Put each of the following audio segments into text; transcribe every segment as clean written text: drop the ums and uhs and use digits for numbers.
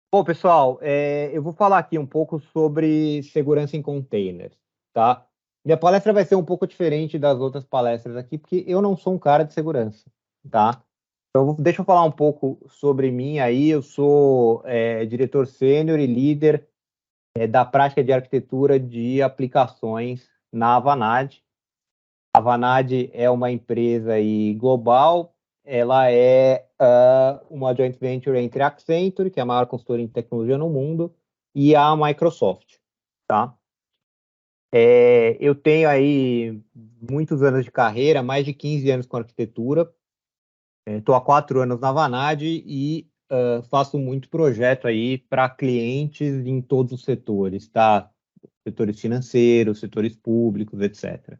Bom, pessoal, eu vou falar aqui um pouco sobre segurança em containers, tá? Minha palestra vai ser um pouco diferente das outras palestras aqui, porque eu não sou um cara de segurança, tá? Então, deixa eu falar um pouco sobre mim aí. Eu sou diretor sênior e líder da prática de arquitetura de aplicações na Avanade. A Vanad é uma empresa aí global, ela é uma joint venture entre a Accenture, que é a maior consultora em tecnologia no mundo, e a Microsoft, tá? Eu tenho aí muitos anos de carreira, mais de 15 anos com arquitetura, estou há 4 anos na Vanad e faço muito projeto aí para clientes em todos os setores, tá? Setores financeiros, setores públicos, etc.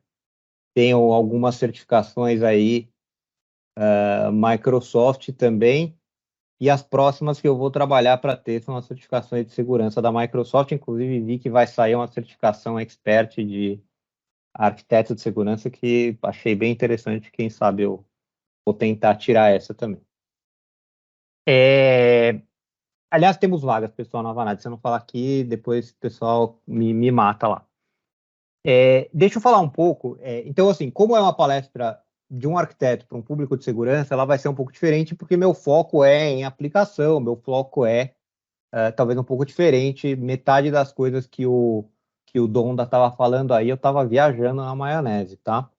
Tenho algumas certificações aí Microsoft também, e as próximas que eu vou trabalhar para ter são as certificações de segurança da Microsoft. Inclusive vi que vai sair uma certificação expert de arquiteto de segurança, que achei bem interessante. Quem sabe eu vou tentar tirar essa também. Aliás, temos vagas, pessoal, na Vanad. Se eu não falar aqui, depois o pessoal me mata lá. Deixa eu falar um pouco. Então, assim, como é uma palestra de um arquiteto para um público de segurança, ela vai ser um pouco diferente, porque meu foco é em aplicação, meu foco talvez um pouco diferente. Metade das coisas que o Donda estava falando aí, eu estava viajando na maionese, tá?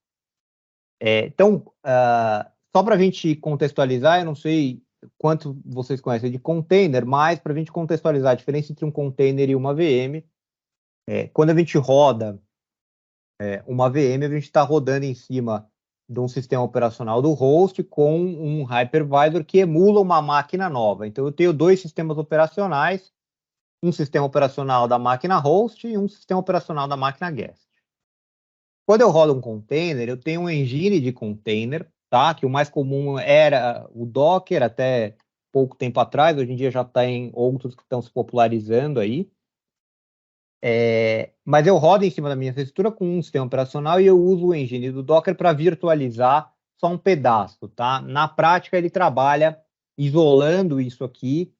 Então, só para a gente contextualizar, eu não sei quanto vocês conhecem de container, mas para a gente contextualizar a diferença entre um container e uma VM, quando a gente roda uma VM, a gente está rodando em cima de um sistema operacional do host com um hypervisor que emula uma máquina nova. Então, eu tenho dois sistemas operacionais, um sistema operacional da máquina host e um sistema operacional da máquina guest. Quando eu rodo um container, eu tenho um engine de container, tá? Que o mais comum era o Docker até pouco tempo atrás. Hoje em dia já tem outros que estão se popularizando aí. Mas eu rodo em cima da minha infraestrutura com um sistema operacional e eu uso o engine do Docker para virtualizar só um pedaço, tá? Na prática, ele trabalha isolando isso aqui,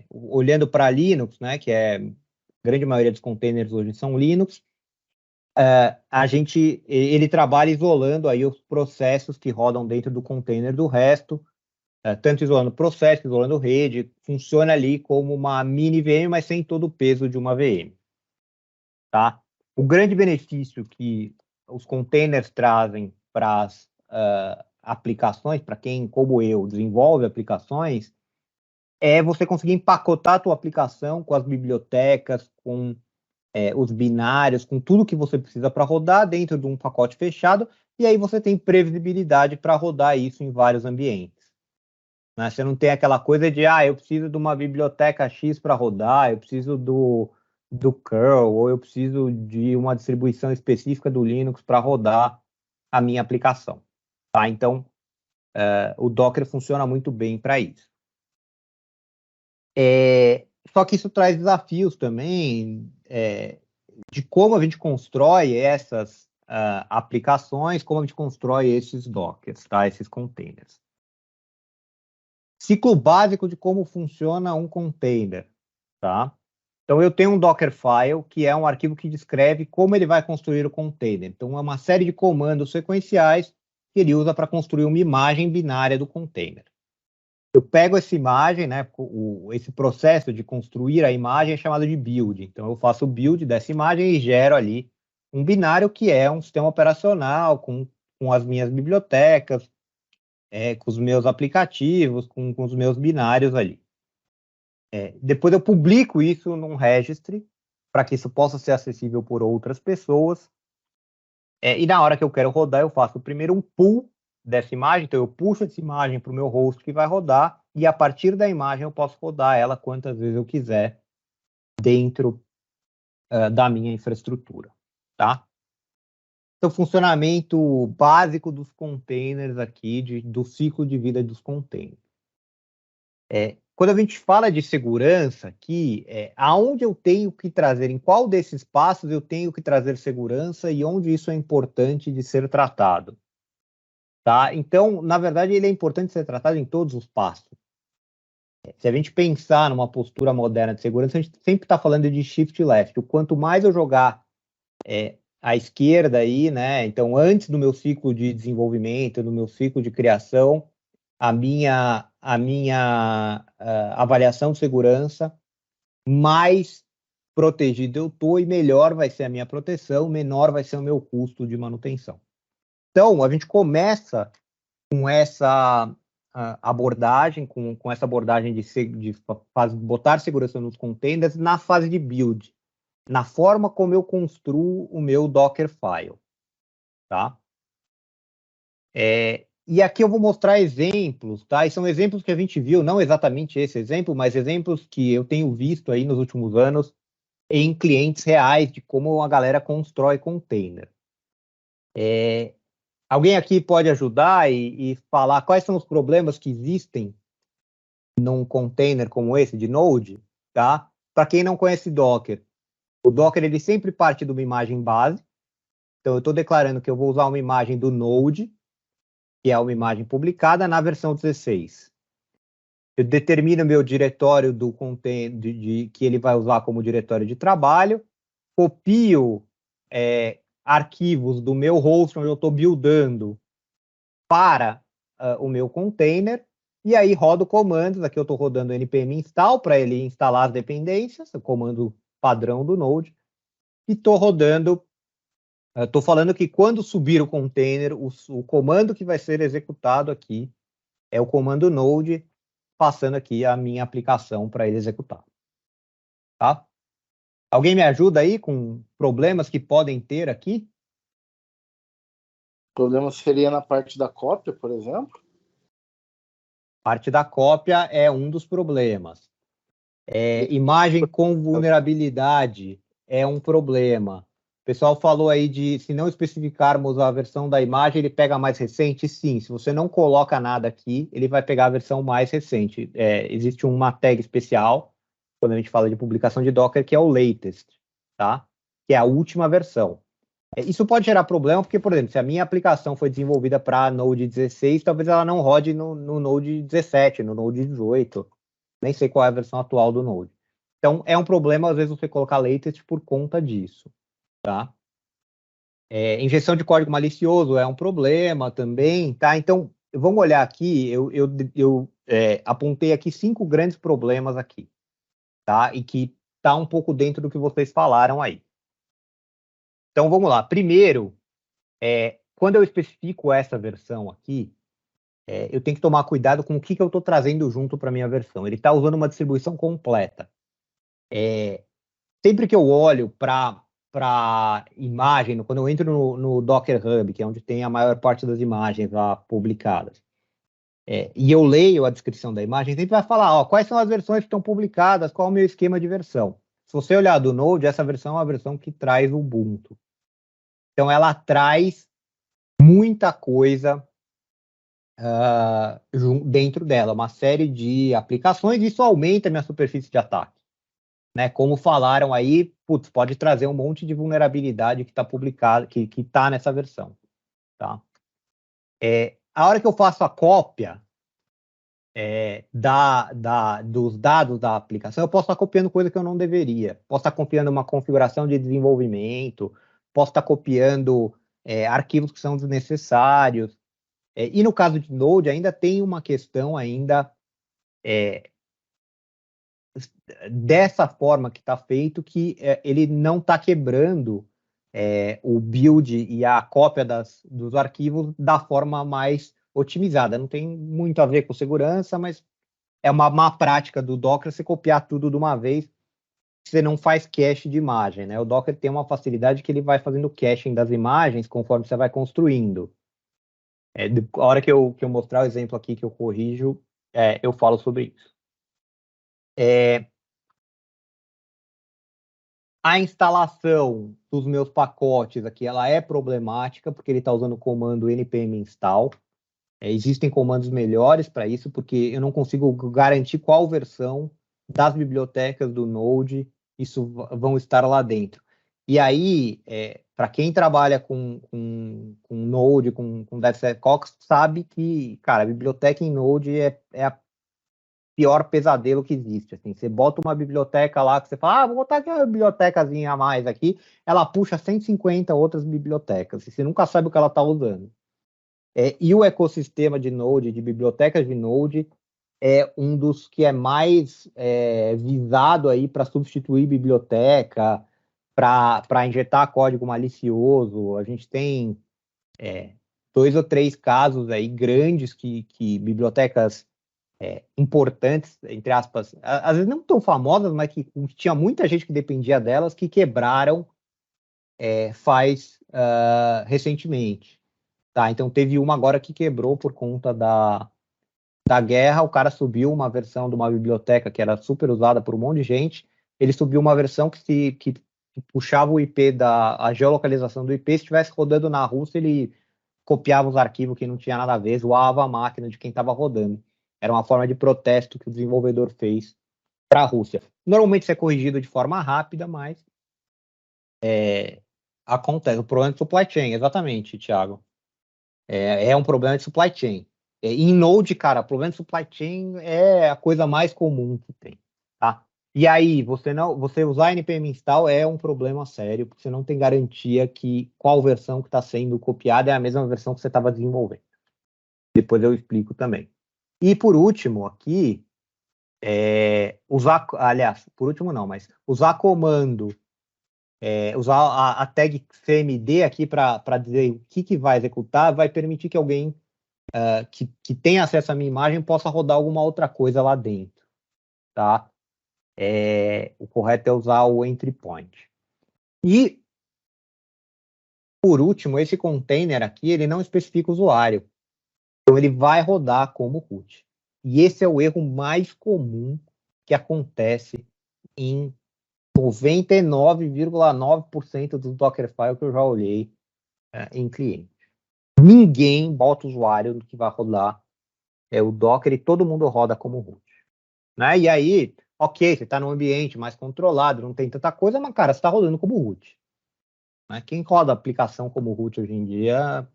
olhando para Linux, né? Que a grande maioria dos containers hoje são Linux. Ele trabalha isolando aí os processos que rodam dentro do container do resto, tanto isolando processo, isolando rede. Funciona ali como uma mini VM, mas sem todo o peso de uma VM. Tá? O grande benefício que os containers trazem para as aplicações, para quem, como eu, desenvolve aplicações, é você conseguir empacotar a tua aplicação com as bibliotecas, com os binários, com tudo que você precisa para rodar dentro de um pacote fechado, e aí você tem previsibilidade para rodar isso em vários ambientes. Né? Você não tem aquela coisa de, eu preciso de uma biblioteca X para rodar, eu preciso do curl, ou eu preciso de uma distribuição específica do Linux para rodar a minha aplicação. Tá? Então, o Docker funciona muito bem para isso. Só que isso traz desafios também de como a gente constrói essas aplicações, como a gente constrói esses Dockers, tá? Esses containers. Ciclo básico de como funciona um container, tá? Então, eu tenho um Dockerfile, que é um arquivo que descreve como ele vai construir o container. Então, é uma série de comandos sequenciais que ele usa para construir uma imagem binária do container. Eu pego essa imagem, né, esse processo de construir a imagem é chamado de build. Então, eu faço o build dessa imagem e gero ali um binário que é um sistema operacional com as minhas bibliotecas, com os meus aplicativos, com os meus binários ali. Depois eu publico isso num registry, para que isso possa ser acessível por outras pessoas. E na hora que eu quero rodar, eu faço primeiro um pull dessa imagem, então eu puxo essa imagem para o meu host que vai rodar, e a partir da imagem eu posso rodar ela quantas vezes eu quiser dentro da minha infraestrutura, tá? Então, funcionamento básico dos containers aqui, do ciclo de vida dos containers. Quando a gente fala de segurança aqui, aonde eu tenho que trazer, em qual desses passos eu tenho que trazer segurança e onde isso é importante de ser tratado. Tá? Então, na verdade, ele é importante ser tratado em todos os passos. Se a gente pensar numa postura moderna de segurança, a gente sempre está falando de shift left. O quanto mais eu jogar à esquerda aí, né? Então, antes do meu ciclo de desenvolvimento, do meu ciclo de criação, a minha avaliação de segurança, mais protegido eu estou e melhor vai ser a minha proteção, menor vai ser o meu custo de manutenção. Então, a gente começa com essa abordagem, com essa abordagem de botar segurança nos containers na fase de build, na forma como eu construo o meu Dockerfile, tá? E aqui eu vou mostrar exemplos, tá? E são exemplos que a gente viu, não exatamente esse exemplo, mas exemplos que eu tenho visto aí nos últimos anos em clientes reais de como a galera constrói container. Alguém aqui pode ajudar e falar quais são os problemas que existem num container como esse de Node, tá? Para quem não conhece Docker, o Docker ele sempre parte de uma imagem base. Então eu estou declarando que eu vou usar uma imagem do Node, que é uma imagem publicada na versão 16. Eu determino meu diretório do container que ele vai usar como diretório de trabalho, copio arquivos do meu host onde eu estou buildando para o meu container, e aí rodo comandos. Aqui eu estou rodando npm install para ele instalar as dependências, o comando padrão do Node, e estou rodando, estou falando que quando subir o container, o comando que vai ser executado aqui é o comando Node, passando aqui a minha aplicação para ele executar. Tá? Alguém me ajuda aí com problemas que podem ter aqui? O problema seria na parte da cópia, por exemplo? Parte da cópia é um dos problemas. Imagem com vulnerabilidade é um problema. O pessoal falou aí de, se não especificarmos a versão da imagem, ele pega a mais recente? Sim, se você não coloca nada aqui, ele vai pegar a versão mais recente. Existe uma tag especial, quando a gente fala de publicação de Docker, que é o latest, tá? Que é a última versão. Isso pode gerar problema, porque, por exemplo, se a minha aplicação foi desenvolvida para Node 16, talvez ela não rode no Node 17, no Node 18. Nem sei qual é a versão atual do Node. Então, é um problema, às vezes, você colocar latest por conta disso, tá? Injeção de código malicioso é um problema também, tá? Então, vamos olhar aqui, eu apontei aqui 5 grandes problemas aqui, tá? E que tá um pouco dentro do que vocês falaram aí. Então, vamos lá. Primeiro, quando eu especifico essa versão aqui, eu tenho que tomar cuidado com o que eu estou trazendo junto para a minha versão. Ele está usando uma distribuição completa. Sempre que eu olho para imagem, quando eu entro no Docker Hub, que é onde tem a maior parte das imagens lá publicadas, e eu leio a descrição da imagem, sempre vai falar, ó, quais são as versões que estão publicadas, qual é o meu esquema de versão. Se você olhar do Node, essa versão é uma versão que traz o Ubuntu. Então, ela traz muita coisa dentro dela, uma série de aplicações, e isso aumenta a minha superfície de ataque. Né? Como falaram aí, putz, pode trazer um monte de vulnerabilidade que está publicado, que está nessa versão. Tá? A hora que eu faço a cópia dos dados da aplicação, eu posso estar copiando coisa que eu não deveria. Posso estar copiando uma configuração de desenvolvimento, posso estar copiando arquivos que são desnecessários. E no caso de Node, ainda tem uma questão ainda dessa forma que está feito, que ele não está quebrando o build e a cópia dos arquivos da forma mais otimizada. Não tem muito a ver com segurança, mas é uma má prática do Docker você copiar tudo de uma vez, você não faz cache de imagem, né? O Docker tem uma facilidade que ele vai fazendo caching das imagens conforme você vai construindo. A hora que eu mostrar o exemplo aqui que eu corrijo, eu falo sobre isso. A instalação dos meus pacotes aqui, ela é problemática, porque ele está usando o comando npm install. Existem comandos melhores para isso, porque eu não consigo garantir qual versão das bibliotecas do Node isso vão estar lá dentro. E aí, para quem trabalha com Node, com DevSecOps, sabe que, cara, a biblioteca em Node é pior pesadelo que existe. Assim, você bota uma biblioteca lá, que você fala, vou botar aqui uma bibliotecazinha a mais aqui, ela puxa 150 outras bibliotecas, e você nunca sabe o que ela está usando. E o ecossistema de Node, de bibliotecas de Node, é um dos que é mais visado aí para substituir biblioteca, para injetar código malicioso. A gente tem 2 ou 3 casos aí grandes que bibliotecas importantes, entre aspas, às vezes não tão famosas, mas que tinha muita gente que dependia delas, que quebraram recentemente. Tá? Então teve uma agora que quebrou por conta da guerra, o cara subiu uma versão de uma biblioteca que era super usada por um monte de gente, ele subiu uma versão que puxava o IP, a geolocalização do IP, se estivesse rodando na Rússia, ele copiava os arquivos que não tinha nada a ver, zoava a máquina de quem estava rodando. Era uma forma de protesto que o desenvolvedor fez para a Rússia. Normalmente isso é corrigido de forma rápida, mas acontece. O problema de supply chain, exatamente, Thiago. É um problema de supply chain. Em Node, cara, problema de supply chain é a coisa mais comum que tem, tá? E aí, você usar npm install é um problema sério, porque você não tem garantia que qual versão que está sendo copiada é a mesma versão que você estava desenvolvendo. Depois eu explico também. E por último, aqui, por último não, mas usar comando, usar a tag cmd aqui para dizer o que vai executar, vai permitir que alguém que tenha acesso à minha imagem possa rodar alguma outra coisa lá dentro, tá? O correto é usar o entry point. E, por último, esse container aqui, ele não especifica o usuário. Então, ele vai rodar como root. E esse é o erro mais comum que acontece em 99,9% dos Dockerfile que eu já olhei em cliente. Ninguém bota o usuário que vai rodar o Docker e todo mundo roda como root. Né? E aí, ok, você está num ambiente mais controlado, não tem tanta coisa, mas, cara, você está rodando como root. Né? Quem roda aplicação como root hoje em dia,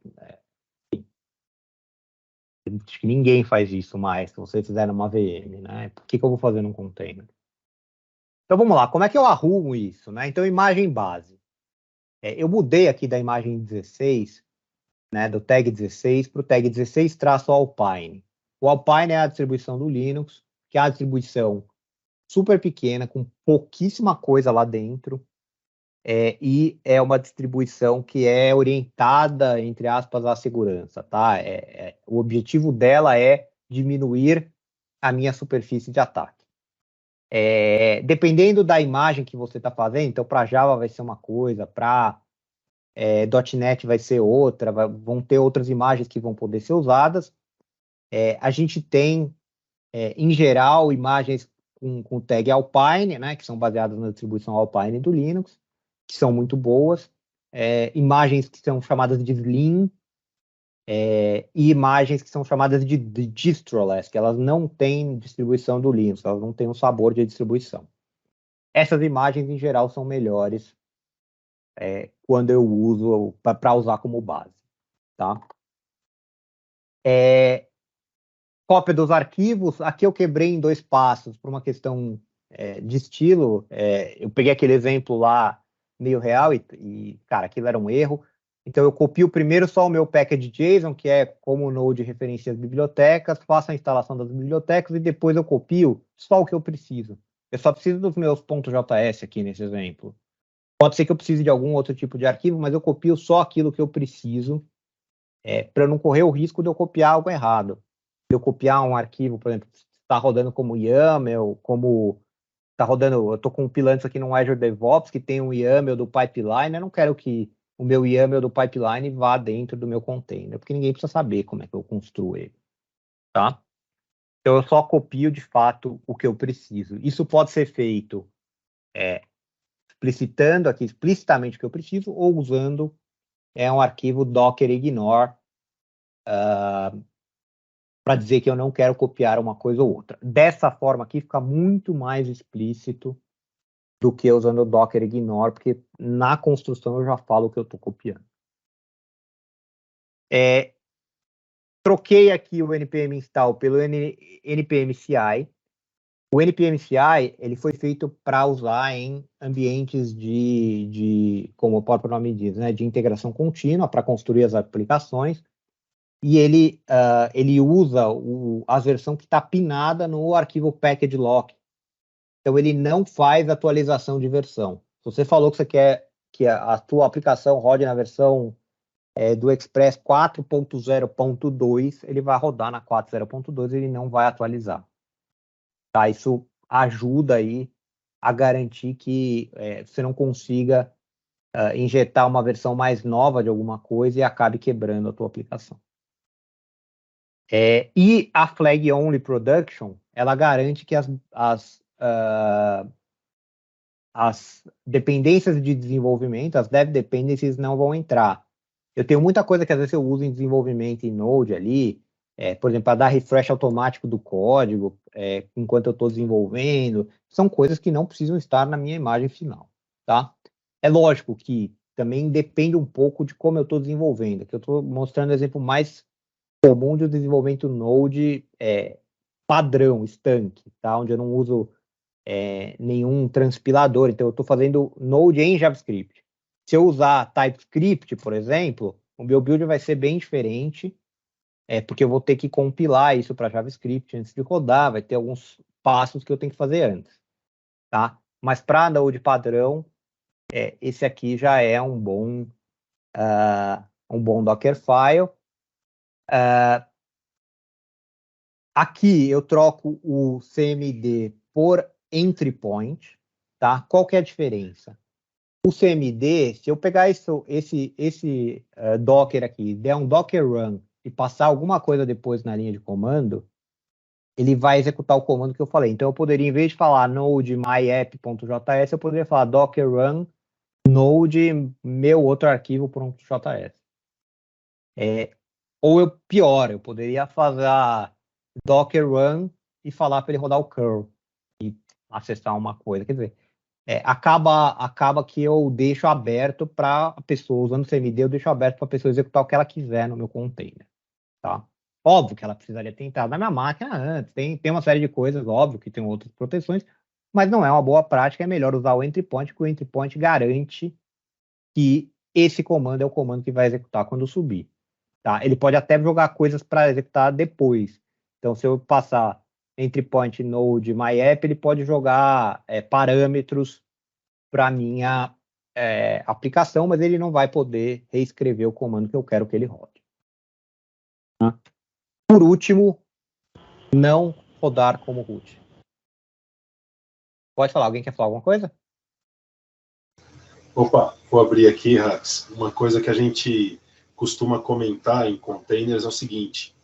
acho que ninguém faz isso mais, se você fizer numa VM, né? Por que eu vou fazer num container? Então, vamos lá, como é que eu arrumo isso? Né? Então, imagem base. Eu mudei aqui da imagem 16, né, do tag 16 para o tag 16-Alpine. O Alpine é a distribuição do Linux, que é a distribuição super pequena, com pouquíssima coisa lá dentro, e é uma distribuição que é orientada, entre aspas, à segurança, tá? O objetivo dela é diminuir a minha superfície de ataque. Dependendo da imagem que você está fazendo, então para Java vai ser uma coisa, para .NET vai ser outra, vão ter outras imagens que vão poder ser usadas. A gente tem, em geral, imagens com tag Alpine, né, que são baseadas na distribuição Alpine do Linux, que são muito boas. Imagens que são chamadas de Slim, e imagens que são chamadas de distroless, que elas não têm distribuição do Linux, elas não têm um sabor de distribuição. Essas imagens, em geral, são melhores quando eu uso para usar como base. Tá? Cópia dos arquivos, aqui eu quebrei em 2 passos por uma questão de estilo. Eu peguei aquele exemplo lá meio real e, cara, aquilo era um erro. Então eu copio primeiro só o meu package JSON, que é como o Node referencia as bibliotecas, faço a instalação das bibliotecas e depois eu copio só o que eu preciso. Eu só preciso dos meus .js aqui nesse exemplo. Pode ser que eu precise de algum outro tipo de arquivo, mas eu copio só aquilo que eu preciso, para não correr o risco de eu copiar algo errado. De eu copiar um arquivo, por exemplo, está rodando como YAML, como está rodando, eu estou compilando isso aqui no Azure DevOps, que tem um YAML do pipeline, eu não quero que o meu YAML do pipeline vá dentro do meu container, porque ninguém precisa saber como é que eu construo ele. Tá? Então, eu só copio, de fato, o que eu preciso. Isso pode ser feito explicitando aqui explicitamente o que eu preciso, ou usando um arquivo docker ignore para dizer que eu não quero copiar uma coisa ou outra. Dessa forma aqui fica muito mais explícito do que usando o docker ignore, porque na construção eu já falo o que eu estou copiando. Troquei aqui o npm install pelo npm CI. O npm-CI, ele foi feito para usar em ambientes como o próprio nome diz, né, de integração contínua para construir as aplicações, e ele usa a versão que está pinada no arquivo package lock. Então, ele não faz atualização de versão. Se você falou que você quer que a sua aplicação rode na versão do Express 4.0.2, ele vai rodar na 4.0.2 e ele não vai atualizar. Tá? Isso ajuda aí a garantir que você não consiga injetar uma versão mais nova de alguma coisa e acabe quebrando a tua aplicação. E a Flag Only Production, ela garante que as dependências de desenvolvimento, as dev dependencies, não vão entrar. Eu tenho muita coisa que às vezes eu uso em desenvolvimento em Node ali, por exemplo, para dar refresh automático do código, enquanto eu estou desenvolvendo, são coisas que não precisam estar na minha imagem final, tá? É lógico que também depende um pouco de como eu estou desenvolvendo, que eu estou mostrando o exemplo mais comum de desenvolvimento Node padrão, estanque, tá? Onde eu não uso nenhum transpilador, então eu estou fazendo Node em JavaScript. Se eu usar TypeScript, por exemplo, o meu build vai ser bem diferente, porque eu vou ter que compilar isso para JavaScript antes de rodar, vai ter alguns passos que eu tenho que fazer antes, tá? Mas para Node padrão, esse aqui já é um bom Dockerfile. Aqui eu troco o CMD por entry point, tá? Qual que é a diferença? O CMD, se eu pegar esse Docker aqui, der um Docker run e passar alguma coisa depois na linha de comando, ele vai executar o comando que eu falei. Então eu poderia, em vez de falar node myapp.js, eu poderia falar docker run node meu outro arquivo.js. Ou pior, eu poderia fazer docker run e falar para ele rodar o curl e acessar uma coisa. Quer dizer, acaba que eu deixo aberto para a pessoa, usando o CMD, eu deixo aberto para a pessoa executar o que ela quiser no meu container, tá? Óbvio que ela precisaria ter entrado na minha máquina antes, tem uma série de coisas, óbvio que tem outras proteções, mas não é uma boa prática, é melhor usar o entry point, porque o entry point garante que esse comando é o comando que vai executar quando subir, tá? Ele pode até jogar coisas para executar depois. Então, se eu passar entry point node myapp, ele pode jogar parâmetros para minha aplicação, mas ele não vai poder reescrever o comando que eu quero que ele rode. Por último, não rodar como root. Pode falar, alguém quer falar alguma coisa? Opa, vou abrir aqui, Rax. Uma coisa que a gente costuma comentar em containers é o seguinte,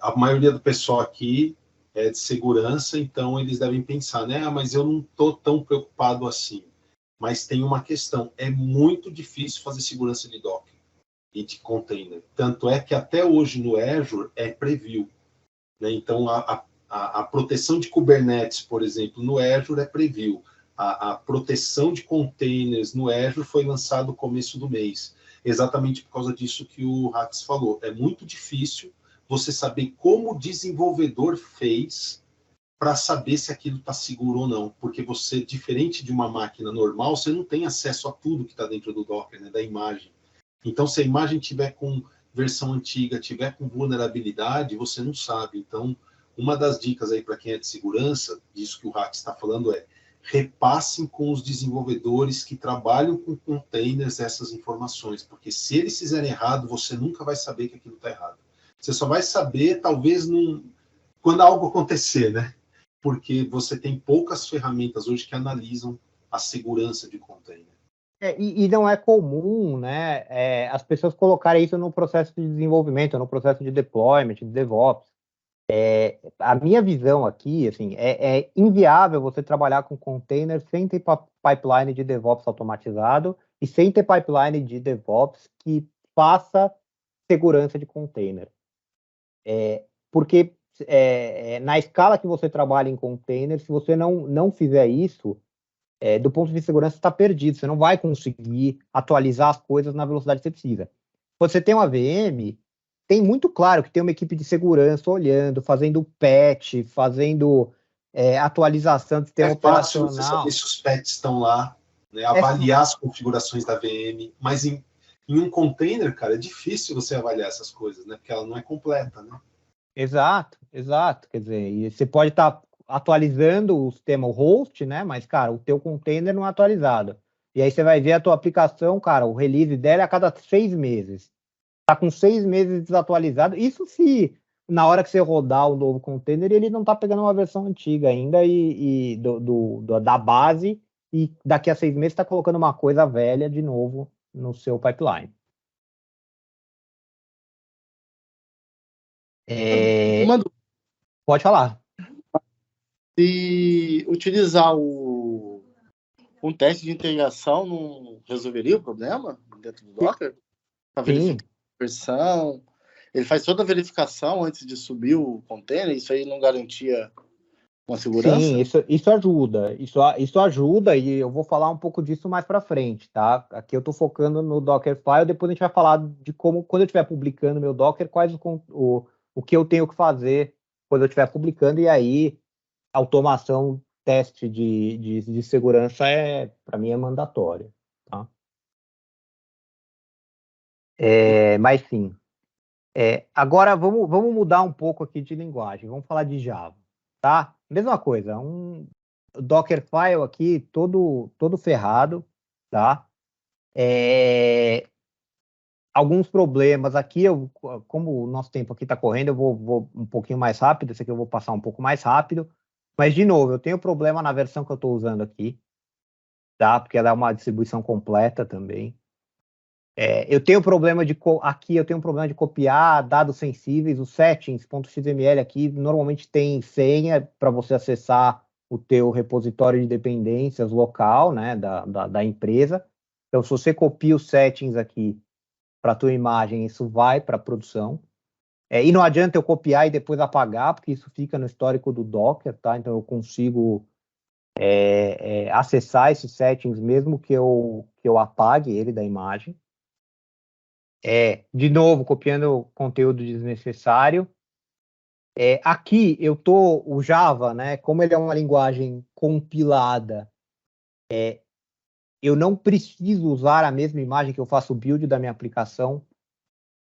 a maioria do pessoal aqui é de segurança, então eles devem pensar, né, mas eu não estou tão preocupado assim. Mas tem uma questão, é muito difícil fazer segurança de Docker e de container. Tanto é que até hoje no Azure é preview, né? Então a proteção de Kubernetes, por exemplo, no Azure é preview. A proteção de containers no Azure foi lançado no começo do mês, exatamente por causa disso que o Rax falou. É muito difícil você saber como o desenvolvedor fez para saber se aquilo está seguro ou não, porque você, diferente de uma máquina normal, você não tem acesso a tudo que está dentro do Docker, né, da imagem. Então, se a imagem tiver com versão antiga, tiver com vulnerabilidade, você não sabe. Então, uma das dicas aí para quem é de segurança, disso que o Rax está falando, repassem com os desenvolvedores que trabalham com containers essas informações, porque se eles fizerem errado, você nunca vai saber que aquilo está errado. Você só vai saber, talvez, quando algo acontecer, né? Porque você tem poucas ferramentas hoje que analisam a segurança de container. E não é comum, né, as pessoas colocarem isso no processo de desenvolvimento, no processo de deployment, de DevOps. A minha visão aqui, assim, é inviável você trabalhar com container sem ter pipeline de DevOps automatizado e sem ter pipeline de DevOps que faça segurança de container. Porque na escala que você trabalha em container, se você não fizer isso, do ponto de vista de segurança, você está perdido. Você não vai conseguir atualizar as coisas na velocidade que você precisa. Quando você tem uma VM, tem muito claro que tem uma equipe de segurança olhando, fazendo patch, fazendo atualização do sistema fácil você operacional. saber se os patches estão lá, né, avaliar as configurações da VM, mas em um container, cara, é difícil você avaliar essas coisas, né? Porque ela não é completa, né? Exato. Quer dizer, e você pode estar atualizando o sistema, o host, né? Mas, cara, o teu container não é atualizado. E aí você vai ver a tua aplicação, cara, o release dela é a cada 6 meses. Tá com 6 meses desatualizado. Isso se na hora que você rodar o novo container, ele não tá pegando uma versão antiga ainda e da base, e daqui a 6 meses está colocando uma coisa velha de novo no seu pipeline. Pode falar. Se utilizar um teste de integração não resolveria o problema dentro do Docker? Para verificar a versão. Ele faz toda a verificação antes de subir o container, isso aí não garantia uma segurança? Sim, isso ajuda. Isso ajuda, e eu vou falar um pouco disso mais para frente, tá? Aqui eu estou focando no Dockerfile, depois a gente vai falar de como, quando eu estiver publicando meu Docker, o que eu tenho que fazer quando eu estiver publicando, e aí automação, teste de segurança para mim é mandatório, tá? Mas sim. Agora vamos mudar um pouco aqui de linguagem. Vamos falar de Java, tá? Mesma coisa, um Dockerfile aqui todo ferrado, tá? Alguns problemas aqui, como o nosso tempo aqui está correndo, eu vou um pouquinho mais rápido. Esse aqui eu vou passar um pouco mais rápido. Mas, de novo, eu tenho problema na versão que eu estou usando aqui, tá? Porque ela é uma distribuição completa também. Eu tenho problema de copiar dados sensíveis. Os settings.xml aqui normalmente tem senha para você acessar o teu repositório de dependências local, né, da empresa. Então, se você copia os settings aqui para a tua imagem, isso vai para a produção. E não adianta eu copiar e depois apagar, porque isso fica no histórico do Docker, tá? Então eu consigo acessar esses settings mesmo que eu apague ele da imagem. De novo, copiando conteúdo desnecessário. Aqui o Java, né? Como ele é uma linguagem compilada, eu não preciso usar a mesma imagem que eu faço o build da minha aplicação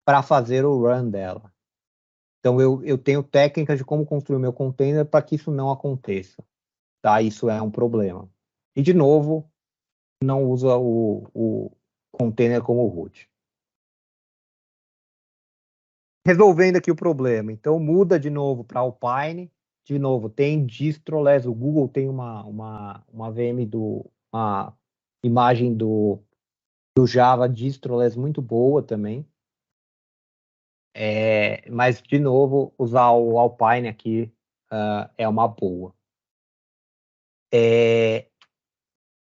para fazer o run dela. Então, eu tenho técnicas de como construir o meu container para que isso não aconteça, tá? Isso é um problema. E, de novo, não usa o container como root. Resolvendo aqui o problema. Então, muda de novo para Alpine. De novo, tem distroless. O Google tem uma VM uma imagem do Java distroless muito boa também. Mas, de novo, usar o Alpine aqui é uma boa.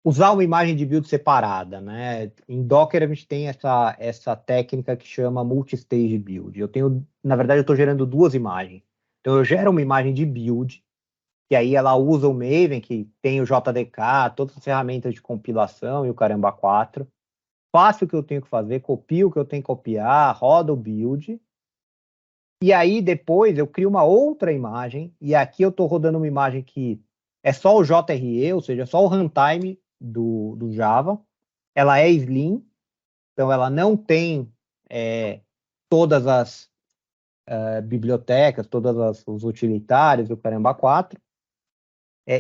Usar uma imagem de build separada, né? Em Docker a gente tem essa técnica que chama multi-stage build. Na verdade, eu estou gerando duas imagens. Então, eu gero uma imagem de build, que aí ela usa o Maven, que tem o JDK, todas as ferramentas de compilação e o caramba 4. Faço o que eu tenho que fazer, copio o que eu tenho que copiar, roda o build. E aí, depois, eu crio uma outra imagem, e aqui eu estou rodando uma imagem que é só o JRE, ou seja, só o runtime do Java. Ela é Slim, então ela não tem todas as bibliotecas, os utilitários, o caramba 4.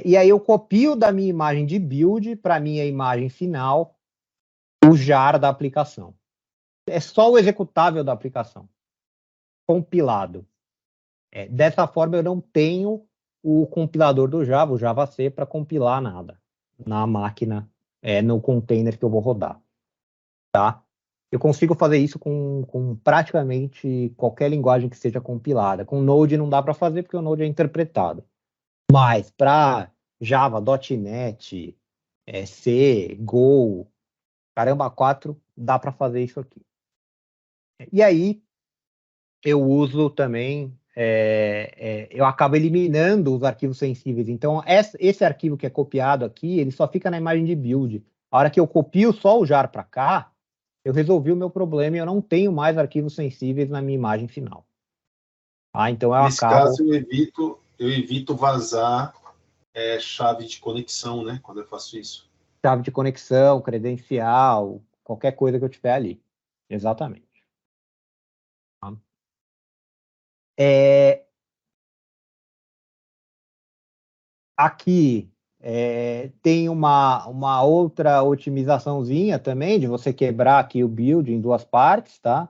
E aí eu copio da minha imagem de build para a minha imagem final o jar da aplicação. É só o executável da aplicação, compilado. Dessa forma, eu não tenho o compilador do Java, o JavaC, para compilar nada na máquina, no container que eu vou rodar. Tá? Eu consigo fazer isso com praticamente qualquer linguagem que seja compilada. Com Node não dá para fazer, porque o Node é interpretado. Mas para Java, .NET, C, Go, caramba 4, dá para fazer isso aqui. E aí, eu uso também, eu acabo eliminando os arquivos sensíveis. Então, esse arquivo que é copiado aqui, ele só fica na imagem de build. A hora que eu copio só o jar para cá, eu resolvi o meu problema e eu não tenho mais arquivos sensíveis na minha imagem final. Então, Nesse caso, eu evito vazar chave de conexão, né? Quando eu faço isso. Chave de conexão, credencial, qualquer coisa que eu tiver ali. Exatamente. Tá? Aqui tem uma outra otimizaçãozinha também, de você quebrar aqui o build em duas partes, tá?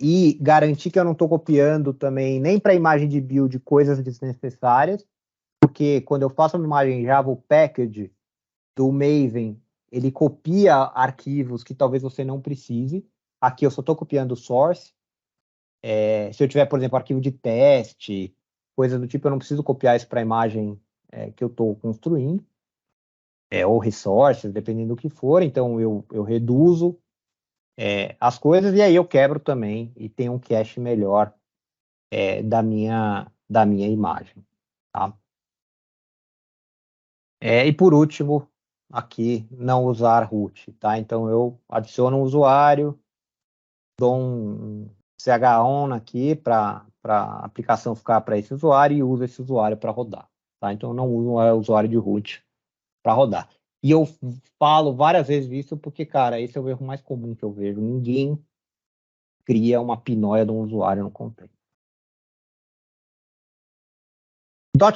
E garantir que eu não estou copiando também nem para imagem de build coisas desnecessárias, porque quando eu faço uma imagem Java, o package do Maven, ele copia arquivos que talvez você não precise. Aqui eu só estou copiando o source. Se eu tiver, por exemplo, arquivo de teste, coisa do tipo, eu não preciso copiar isso para a imagem que eu estou construindo, ou resources, dependendo do que for. Então, eu reduzo as coisas e aí eu quebro também e tenho um cache melhor da minha imagem. Tá? E por último, aqui, não usar root. Tá? Então, eu adiciono um usuário, dou um chon aqui para a aplicação ficar para esse usuário e uso esse usuário para rodar. Tá? Então, eu não uso o usuário de root para rodar. E eu falo várias vezes isso porque, cara, esse é o erro mais comum que eu vejo. Ninguém cria uma pinóia de um usuário no container.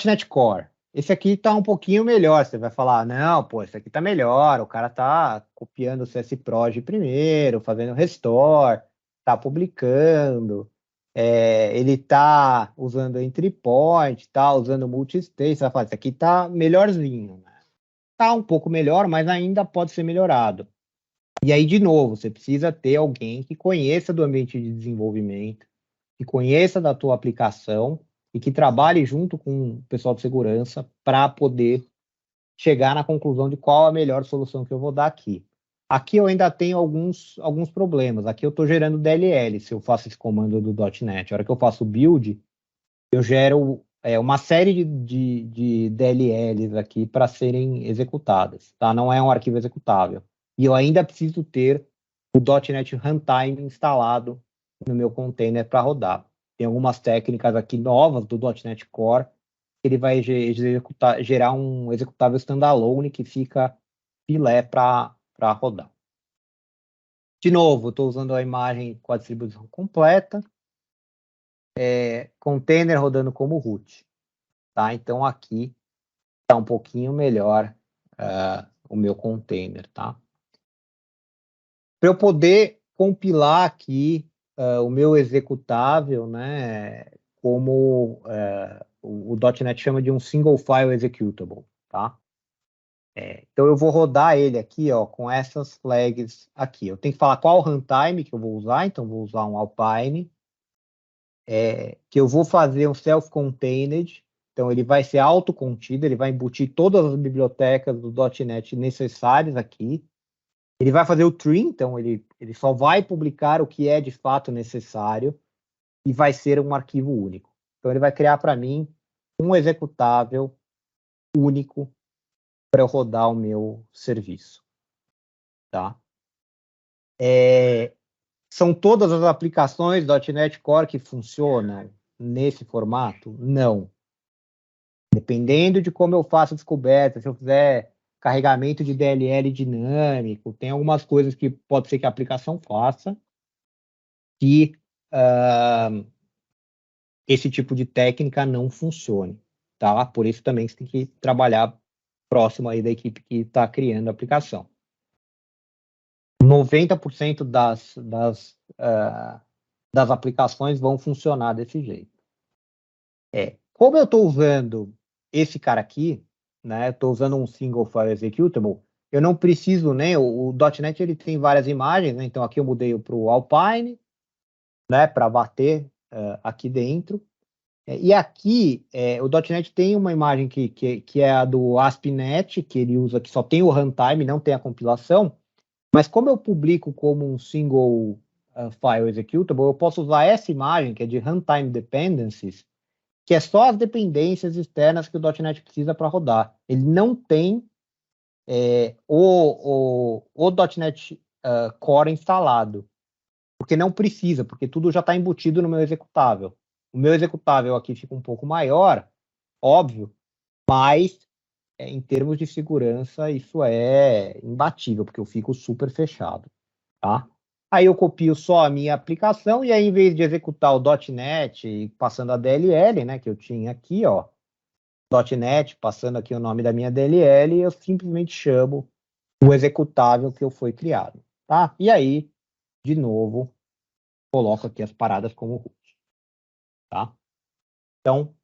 .NET Core. Esse aqui está um pouquinho melhor. Você vai falar, não, pô, esse aqui está melhor. O cara está copiando o CSProj primeiro, fazendo restore, está publicando. Ele está usando entry point, está usando multistage. Você vai falar, esse aqui está melhorzinho. Né? Está um pouco melhor, mas ainda pode ser melhorado. E aí, de novo, você precisa ter alguém que conheça do ambiente de desenvolvimento, que conheça da tua aplicação e que trabalhe junto com o pessoal de segurança para poder chegar na conclusão de qual a melhor solução que eu vou dar aqui. Aqui eu ainda tenho alguns problemas. Aqui eu estou gerando DLL, se eu faço esse comando do .NET. A hora que eu faço build, eu gero uma série de DLLs aqui para serem executadas. Tá? Não é um arquivo executável. E eu ainda preciso ter o .NET Runtime instalado no meu container para rodar. Tem algumas técnicas aqui novas do .NET Core que ele vai gerar um executável standalone que fica filé para rodar. De novo, estou usando a imagem com a distribuição completa. Container rodando como root. Tá? Então, aqui está um pouquinho melhor o meu container. Tá? Para eu poder compilar aqui o meu executável, né, como o .NET chama de um single file executable, tá? Então eu vou rodar ele aqui, ó, com essas flags aqui. Eu tenho que falar qual runtime que eu vou usar, então vou usar um Alpine, que eu vou fazer um self-contained, então ele vai ser autocontido, ele vai embutir todas as bibliotecas do .NET necessárias aqui. Ele vai fazer o tree, então ele só vai publicar o que é de fato necessário e vai ser um arquivo único. Então ele vai criar para mim um executável único para eu rodar o meu serviço. Tá? São todas as aplicações .NET Core que funcionam nesse formato? Não. Dependendo de como eu faço a descoberta, se eu fizer carregamento de DLL dinâmico, tem algumas coisas que pode ser que a aplicação faça, que esse tipo de técnica não funcione, tá? Por isso também você tem que trabalhar próximo aí da equipe que está criando a aplicação. 90% das aplicações vão funcionar desse jeito. Como eu estou usando esse cara aqui, né? Estou usando um single file executable, eu não preciso, né? O .NET ele tem várias imagens, né? Então aqui eu mudei para o Alpine, né? Para bater aqui dentro. E aqui o .NET tem uma imagem que é a do ASP.NET, que ele usa, que só tem o runtime, não tem a compilação. Mas como eu publico como um single file executable, eu posso usar essa imagem, que é de runtime dependencies, que é só as dependências externas que o .NET precisa para rodar. Ele não tem o .NET Core instalado, porque não precisa, porque tudo já está embutido no meu executável. O meu executável aqui fica um pouco maior, óbvio, Mas, em termos de segurança, isso é imbatível, porque eu fico super fechado, tá? Aí eu copio só a minha aplicação e aí, em vez de executar o .NET passando a DLL, né, que eu tinha aqui, ó, .NET, passando aqui o nome da minha DLL, eu simplesmente chamo o executável que foi criado, tá? E aí, de novo, coloco aqui as paradas como root, tá? Então,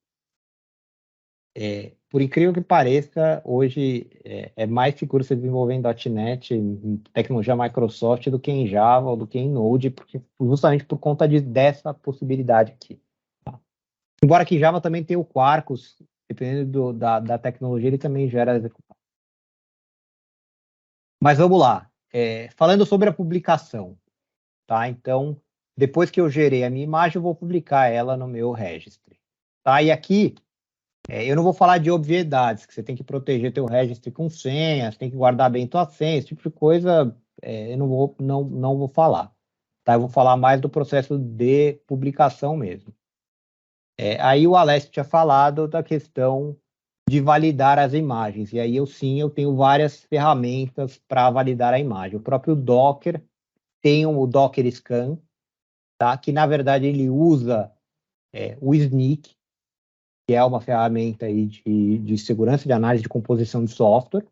por incrível que pareça, hoje é mais seguro você desenvolver em .NET, em tecnologia Microsoft, do que em Java ou do que em Node, porque, justamente por conta dessa possibilidade aqui. Tá? Embora que Java também tenha o Quarkus, dependendo da tecnologia, ele também gera executável. Mas vamos lá. Falando sobre a publicação, tá? Então, depois que eu gerei a minha imagem, eu vou publicar ela no meu registry. Tá? E aqui, eu não vou falar de obviedades, que você tem que proteger teu registry com senhas, tem que guardar bem tua senha, esse tipo de coisa, eu não vou falar. Tá? Eu vou falar mais do processo de publicação mesmo. Aí o Alessio tinha falado da questão de validar as imagens, e aí eu tenho várias ferramentas para validar a imagem. O próprio Docker tem o Docker Scan, tá? Que na verdade ele usa o Snyk, que é uma ferramenta aí de segurança, de análise de composição de software.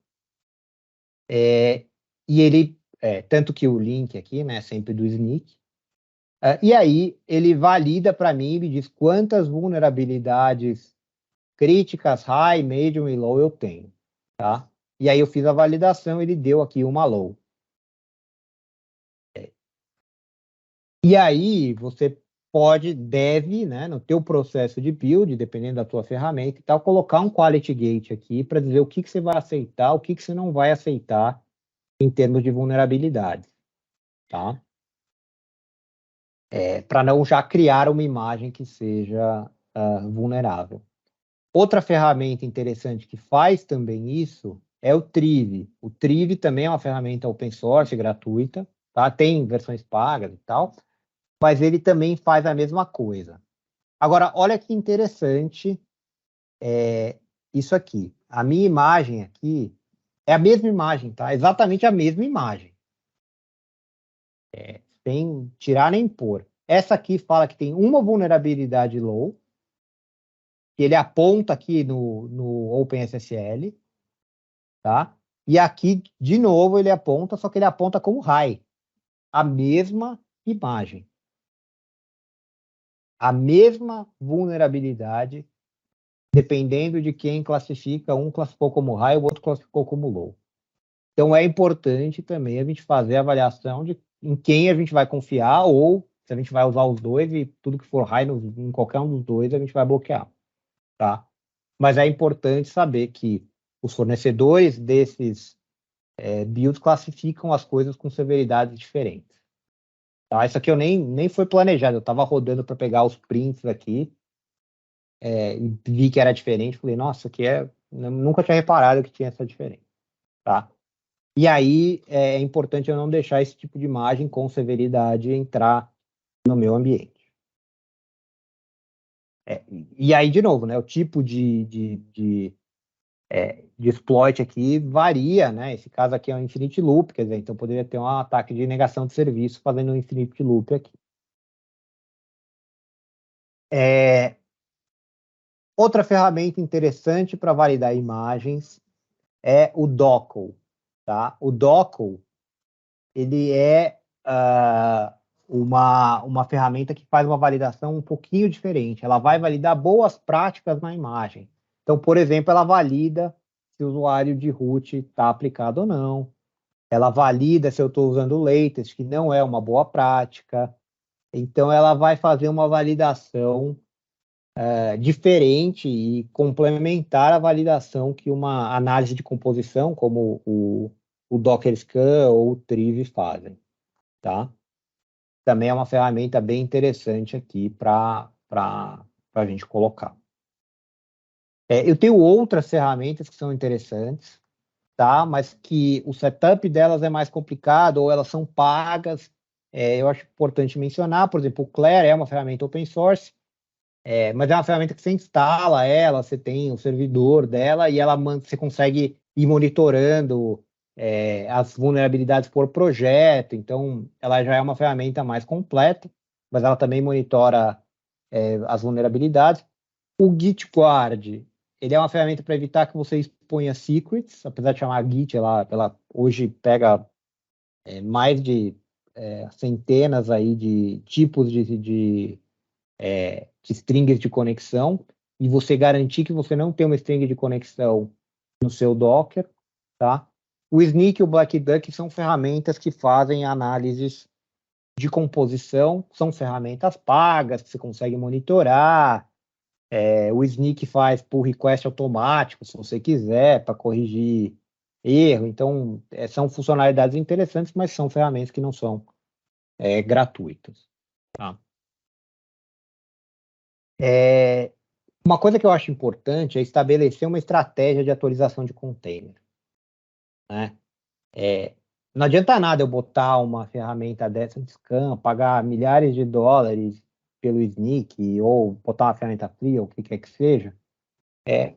E ele, tanto que o link aqui, né, sempre do Snyk, e aí ele valida para mim e me diz quantas vulnerabilidades críticas, high, medium e low eu tenho, tá? E aí eu fiz a validação, ele deu aqui uma low. E aí você deve, né, no teu processo de build, dependendo da tua ferramenta e tal, colocar um quality gate aqui para dizer o que você vai aceitar, o que você não vai aceitar em termos de vulnerabilidade, tá? Para não já criar uma imagem que seja vulnerável. Outra ferramenta interessante que faz também isso é o Triv. O Triv também é uma ferramenta open source, gratuita, tá? Tem versões pagas e tal, mas ele também faz a mesma coisa. Agora, olha que interessante isso aqui. A minha imagem aqui é a mesma imagem, tá? Exatamente a mesma imagem. Sem tirar nem pôr. Essa aqui fala que tem uma vulnerabilidade low, que ele aponta aqui no OpenSSL, tá? E aqui, de novo, ele aponta, só que ele aponta como high. A mesma imagem. A mesma vulnerabilidade, dependendo de quem classifica. Um classificou como high, o outro classificou como low. Então, é importante também a gente fazer a avaliação de em quem a gente vai confiar, ou se a gente vai usar os dois e tudo que for high em qualquer um dos dois, a gente vai bloquear, tá? Mas é importante saber que os fornecedores desses builds classificam as coisas com severidades diferentes. Tá? Isso aqui eu nem foi planejado, eu estava rodando para pegar os prints aqui e vi que era diferente, falei, nossa, aqui nunca tinha reparado que tinha essa diferença, tá? E aí é importante eu não deixar esse tipo de imagem com severidade entrar no meu ambiente. E aí, de novo, né, o tipo de exploit aqui varia, né? Esse caso aqui é um infinite loop, quer dizer, então poderia ter um ataque de negação de serviço fazendo um infinite loop aqui. Outra ferramenta interessante para validar imagens é o Dockle, tá? O Dockle, ele é uma ferramenta que faz uma validação um pouquinho diferente. Ela vai validar boas práticas na imagem. Então, por exemplo, ela valida se o usuário de root está aplicado ou não. Ela valida se eu estou usando o latest, que não é uma boa prática. Então, ela vai fazer uma validação diferente e complementar a validação que uma análise de composição, como o Docker Scan ou o Triv fazem, tá? Também é uma ferramenta bem interessante aqui para a gente colocar. Eu tenho outras ferramentas que são interessantes, tá? Mas que o setup delas é mais complicado ou elas são pagas. Eu acho importante mencionar, por exemplo, o Claire é uma ferramenta open source, Mas é uma ferramenta que você instala ela, você tem o servidor dela e você consegue ir monitorando as vulnerabilidades por projeto. Então, ela já é uma ferramenta mais completa, mas ela também monitora as vulnerabilidades. O GitGuard, ele é uma ferramenta para evitar que você exponha secrets, apesar de chamar Git, ela hoje pega mais de centenas aí de tipos de strings de conexão, e você garantir que você não tem uma string de conexão no seu Docker, tá? O Snyk e o Black Duck são ferramentas que fazem análises de composição, são ferramentas pagas que você consegue monitorar. O Snyk faz pull request automático, se você quiser, para corrigir erro. Então, são funcionalidades interessantes, mas são ferramentas que não são gratuitas. Tá? Uma coisa que eu acho importante é estabelecer uma estratégia de atualização de container. Né? Não adianta nada eu botar uma ferramenta dessa de scan, pagar milhares de dólares pelo Snyk, ou botar uma ferramenta fria, ou o que quer que seja,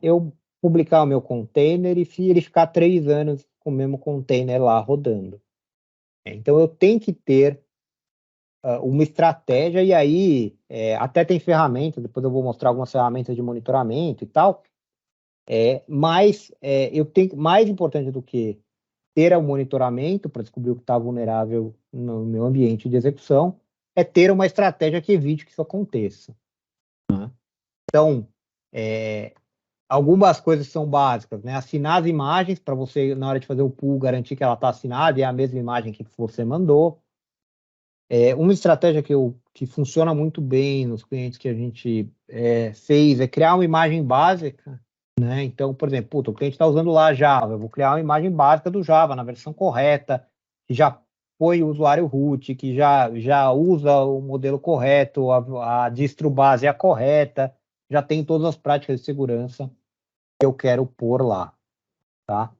eu publicar o meu container e ele ficar 3 anos com o mesmo container lá rodando. Então eu tenho que ter uma estratégia, e aí até tem ferramentas, depois eu vou mostrar algumas ferramentas de monitoramento e tal, mas mais importante do que ter o monitoramento para descobrir o que está vulnerável no meu ambiente de execução, é ter uma estratégia que evite que isso aconteça. Né? Então, algumas coisas são básicas, né? Assinar as imagens para você, na hora de fazer o pull, garantir que ela está assinada e é a mesma imagem que você mandou. Uma estratégia que funciona muito bem nos clientes que a gente fez é criar uma imagem básica, né? Então, por exemplo, o cliente está usando lá Java, eu vou criar uma imagem básica do Java, na versão correta, que já foi o usuário root, que já usa o modelo correto, a distro base é a correta, já tem todas as práticas de segurança que eu quero pôr lá, tá?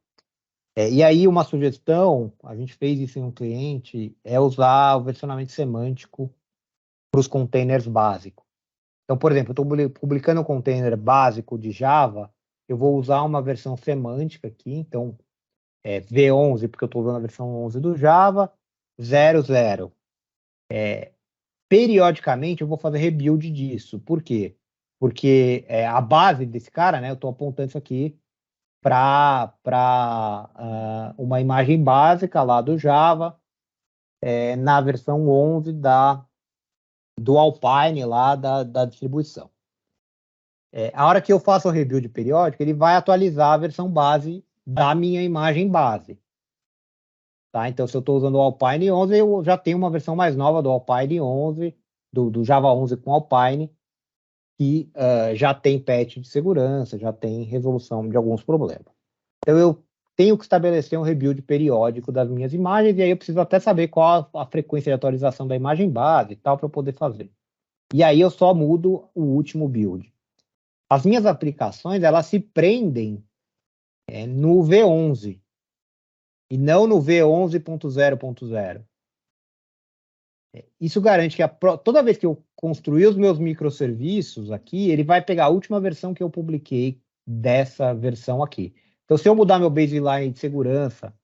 E aí, uma sugestão, a gente fez isso em um cliente, é usar o versionamento semântico para os containers básicos. Então, por exemplo, eu estou publicando um container básico de Java, eu vou usar uma versão semântica aqui, então, V11, porque eu estou usando a versão 11 do Java, 00. Periodicamente, eu vou fazer rebuild disso. Por quê? Porque a base desse cara, né, eu estou apontando isso aqui, para uma imagem básica lá do Java, na versão 11 do Alpine lá da distribuição. A hora que eu faço o rebuild periódico, ele vai atualizar a versão base da minha imagem base. Tá? Então, se eu estou usando o Alpine 11, eu já tenho uma versão mais nova do Alpine 11, do Java 11 com Alpine, que já tem patch de segurança, já tem resolução de alguns problemas. Então, eu tenho que estabelecer um rebuild periódico das minhas imagens, e aí eu preciso até saber qual a frequência de atualização da imagem base e tal, para eu poder fazer. E aí eu só mudo o último build. As minhas aplicações, elas se prendem no V11, e não no V11.0.0. Isso garante que toda vez que eu construir os meus microserviços aqui, ele vai pegar a última versão que eu publiquei dessa versão aqui. Então, se eu mudar meu baseline de segurança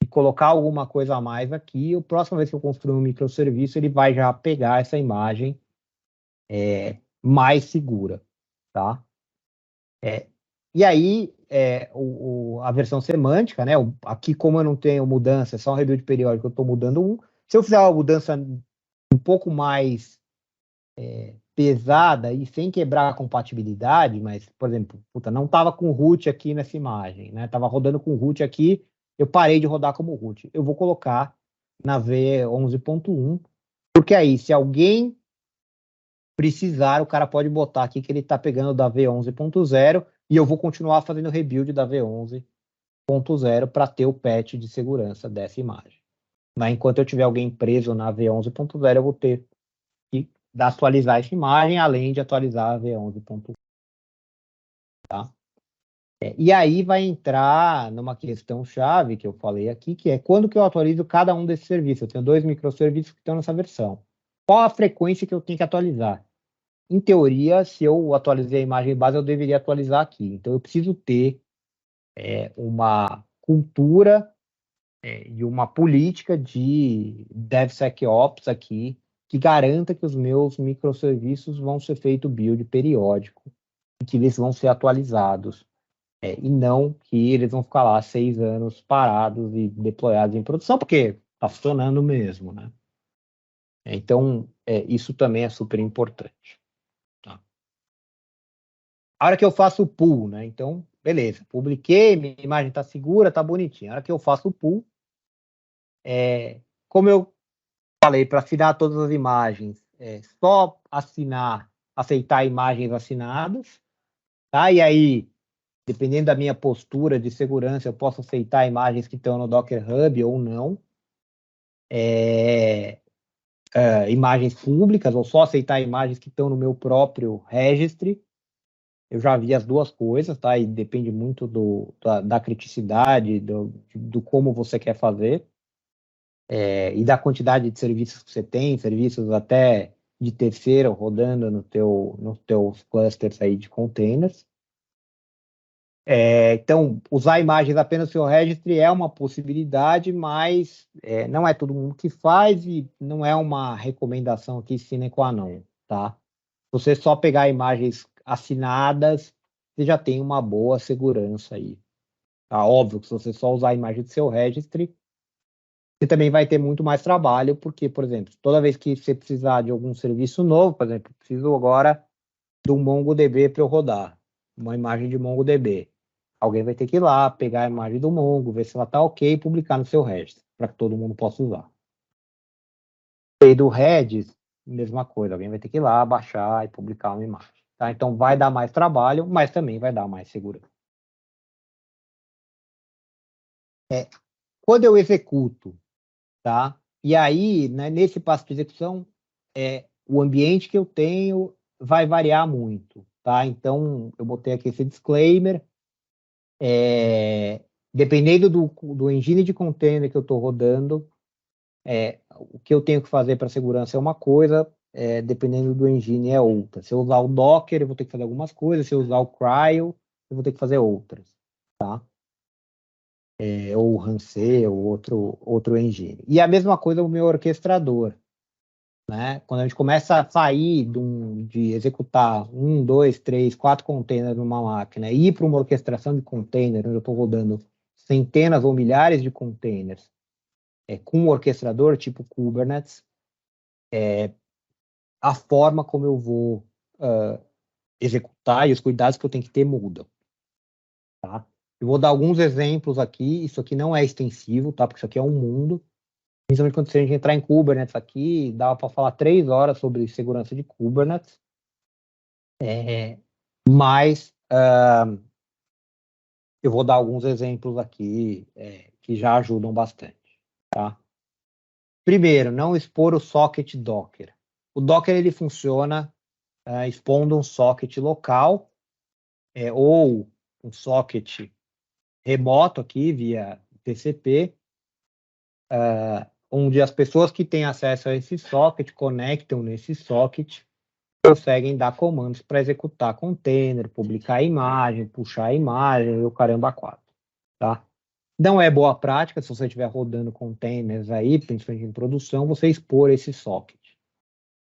e colocar alguma coisa a mais aqui, a próxima vez que eu construir um microserviço, ele vai já pegar essa imagem mais segura, tá? E aí, a versão semântica, né? Aqui, como eu não tenho mudança, é só um rebuild periódico, eu estou mudando um. Se eu fizer uma mudança um pouco mais pesada e sem quebrar a compatibilidade, mas, por exemplo, não estava com root aqui nessa imagem, né? Estava rodando com root aqui, eu parei de rodar como root. Eu vou colocar na V11.1, porque aí, se alguém precisar, o cara pode botar aqui que ele está pegando da V11.0 e eu vou continuar fazendo o rebuild da V11.0 para ter o patch de segurança dessa imagem. Mas enquanto eu tiver alguém preso na V11.0, eu vou ter que atualizar essa imagem, além de atualizar a V11.1. Tá? E aí vai entrar numa questão chave que eu falei aqui, que é quando que eu atualizo cada um desses serviços. Eu tenho 2 microserviços que estão nessa versão. Qual a frequência que eu tenho que atualizar? em teoria, se eu atualizei a imagem base, eu deveria atualizar aqui. Então, eu preciso ter uma cultura e uma política de DevSecOps aqui que garanta que os meus microserviços vão ser feito build periódico e que eles vão ser atualizados. E não que eles vão ficar lá 6 anos parados e deployados em produção, porque está funcionando mesmo, né? Então, isso também é super importante. Tá? A hora que eu faço o pull, né? Então, beleza, publiquei, minha imagem está segura, está bonitinha. A hora que eu faço o pull, como eu falei, para assinar todas as imagens, só aceitar imagens assinadas, tá? E aí, dependendo da minha postura de segurança, eu posso aceitar imagens que estão no Docker Hub ou não. Imagens públicas, ou só aceitar imagens que estão no meu próprio registry. Eu já vi as duas coisas, tá? E depende muito da criticidade, do como você quer fazer, e da quantidade de serviços que você tem, serviços até de terceiro rodando nos teus clusters aí de containers. Então, usar imagens apenas no seu registry é uma possibilidade, mas não é todo mundo que faz e não é uma recomendação aqui sine qua non, tá? Você só pegar imagens assinadas, você já tem uma boa segurança aí. Tá? Óbvio que se você só usar a imagem do seu registry, você também vai ter muito mais trabalho, porque, por exemplo, toda vez que você precisar de algum serviço novo, por exemplo, preciso agora do MongoDB para eu rodar, uma imagem de MongoDB. Alguém vai ter que ir lá, pegar a imagem do Mongo, ver se ela está ok e publicar no seu registry, para que todo mundo possa usar. E do Redis, mesma coisa, alguém vai ter que ir lá, baixar e publicar uma imagem. Tá? Então, vai dar mais trabalho, mas também vai dar mais segurança. Quando eu executo, tá? E aí, né, nesse passo de execução, o ambiente que eu tenho vai variar muito, tá? Então, eu botei aqui esse disclaimer. Dependendo do engine de container que eu estou rodando, o que eu tenho que fazer para segurança é uma coisa, dependendo do engine é outra. Se eu usar o Docker, eu vou ter que fazer algumas coisas, se eu usar o Cryo, eu vou ter que fazer outras, tá? Ou o Hanse, ou outro engine. E a mesma coisa o meu orquestrador, né? Quando a gente começa a sair de executar 1, 2, 3, 4 containers numa máquina e ir para uma orquestração de containers, onde eu estou rodando centenas ou milhares de containers, com um orquestrador tipo Kubernetes, a forma como eu vou executar e os cuidados que eu tenho que ter mudam. Tá? Eu vou dar alguns exemplos aqui, isso aqui não é extensivo, tá? Porque isso aqui é um mundo. Principalmente quando a gente entrar em Kubernetes aqui, dá para falar 3 horas sobre segurança de Kubernetes. Mas eu vou dar alguns exemplos aqui que já ajudam bastante. Tá? Primeiro, não expor o socket Docker. O Docker ele funciona expondo um socket local ou um socket remoto aqui via TCP, onde as pessoas que têm acesso a esse socket conectam nesse socket, conseguem dar comandos para executar container, publicar imagem, puxar imagem e o caramba 4, tá? Não é boa prática se você estiver rodando containers aí, principalmente em produção, você expor esse socket.